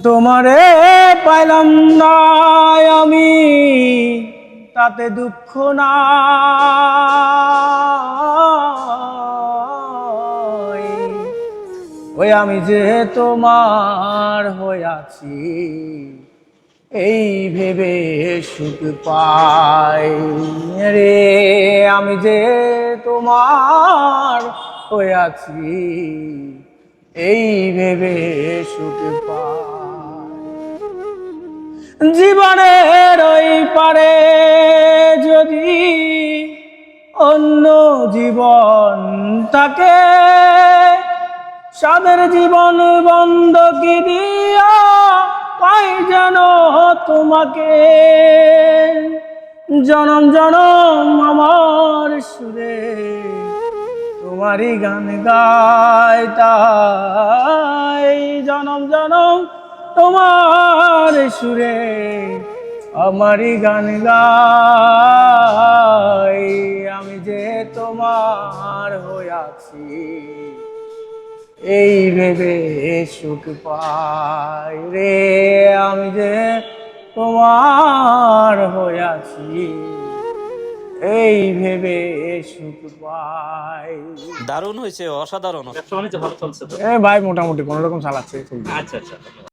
তোমারে পাইলাম না আমি, তাতে দুঃখ নাই। ওই আমি যে তোমার হইয়াছি, এই ভেবে সুখ পাই রে। আমি যে তোমার হইয়াছি, এই ভেবে সুখ পাই। জীবনের ওই পারে যদি অন্য জীবন থাকে, সাদের জীবন বন্ধকি দিয়া পাই যেন তোমাকে। জনম জনম আমার সুরে তোমারই গান গাই, তাই জনম জনম তোমার সুরে আমারই গান গাই। আমি যে তোমার হইয়াছি, এই ভেবে সুখ পাই রে। আমি যে তোমার হইয়াছি, এই ভেবে সুখ পাই। দারুণ হয়েছে, অসাধারণ। ব্যবসা বাণিজ্য ভালো চলছে তো? ভাই মোটামুটি কোন রকম চালাচ্ছে। আচ্ছা আচ্ছা।